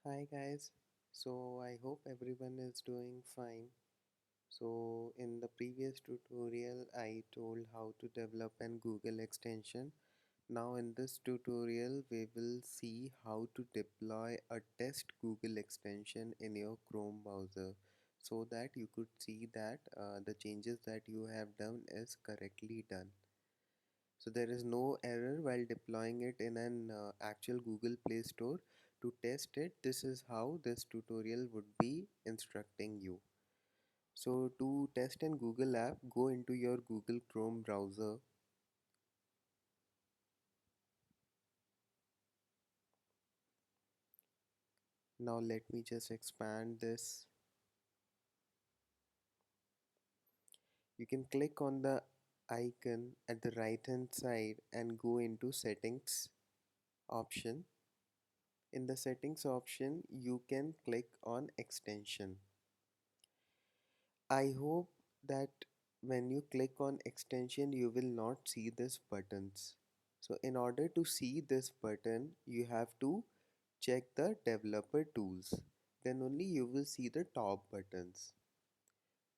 Hi guys, so I hope everyone is doing fine. So in the previous tutorial I told how to develop an Google extension. Now in this tutorial we will see how to deploy a test Google extension in your Chrome browser so that you could see that the changes that you have done is correctly done. So there is no error while deploying it in an actual Google Play Store. To test it, this is how this tutorial would be instructing you. So to test an Google app, go into your Google Chrome browser. Now let me just expand this. You can click on the icon at the right hand side and go into settings option. In the settings option, you can click on extension. I hope that when you click on extension you will not see this buttons. So in order to see this button you have to check the developer tools, then only you will see the top buttons.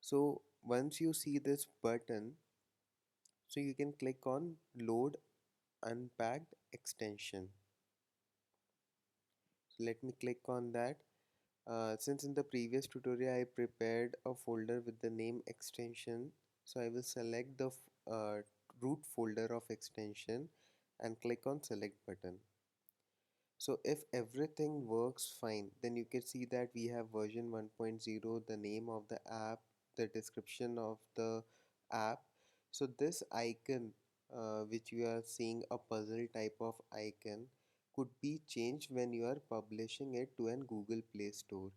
So once you see this button, so you can click on load unpacked extension. So let me click on that. Since in the previous tutorial I prepared a folder with the name extension, so I will select the root folder of extension and click on select button. So if everything works fine, then you can see that we have version 1.0, the name of the app, the description of the app. So this icon which you are seeing, a puzzle type of icon, could be changed when you are publishing it to an Google Play Store.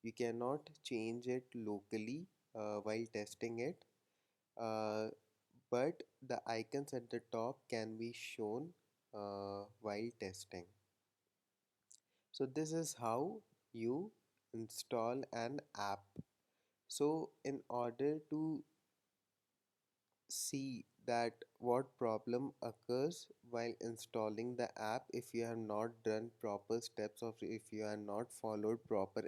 You cannot change it locally while testing it, uh, but the icons at the top can be shown while testing. So this is how you install an app. So in order to see that what problem occurs while installing the app, if you have not done proper steps, or if you have not followed proper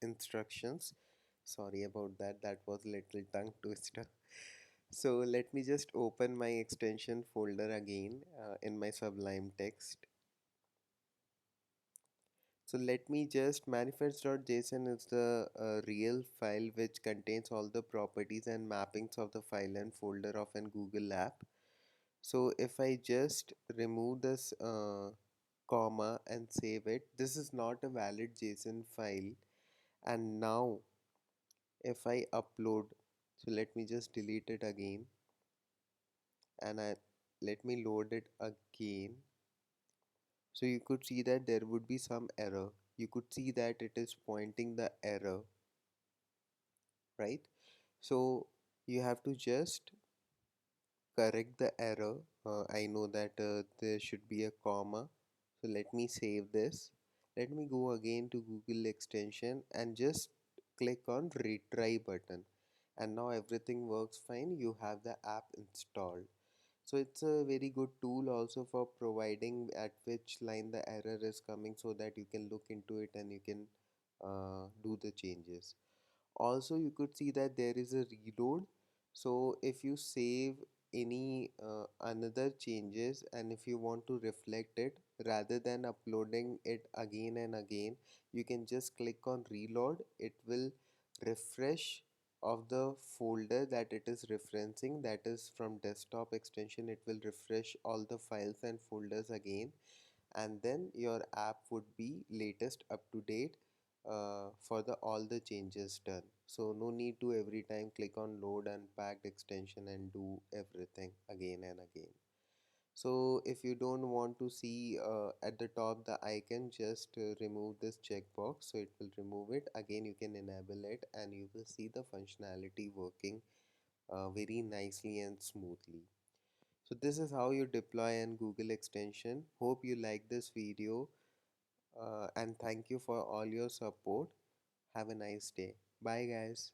instructions, sorry about that, that was little tongue twister. So let me just open my extension folder again in my Sublime Text. So let me just manifest.json is the real file which contains all the properties and mappings of the file and folder of an Google app. So if I just remove this comma and save it, this is not a valid JSON file. And now if I upload, so let me just delete it again and let me load it again. So you could see that there would be some error. You could see that it is pointing the error, right? So you have to just correct the error. I know that there should be a comma. So let me save this. Let me go again to Google extension and just click on retry button. And now everything works fine. You have the app installed. So it's a very good tool also for providing at which line the error is coming so that you can look into it and you can do the changes. Also you could see that there is a reload. So if you save any another changes and if you want to reflect it rather than uploading it again and again, you can just click on reload. It will refresh of the folder that it is referencing, that is from desktop extension. It will refresh all the files and folders again, and then your app would be latest up to date for the all the changes done. So no need to every time click on load unpacked extension and do everything again and again. So if you don't want to see at the top the icon, just remove this checkbox, so it will remove it. Again you can enable it and you will see the functionality working very nicely and smoothly. So this is how you deploy an Google extension. Hope you like this video and thank you for all your support. Have a nice day. Bye guys.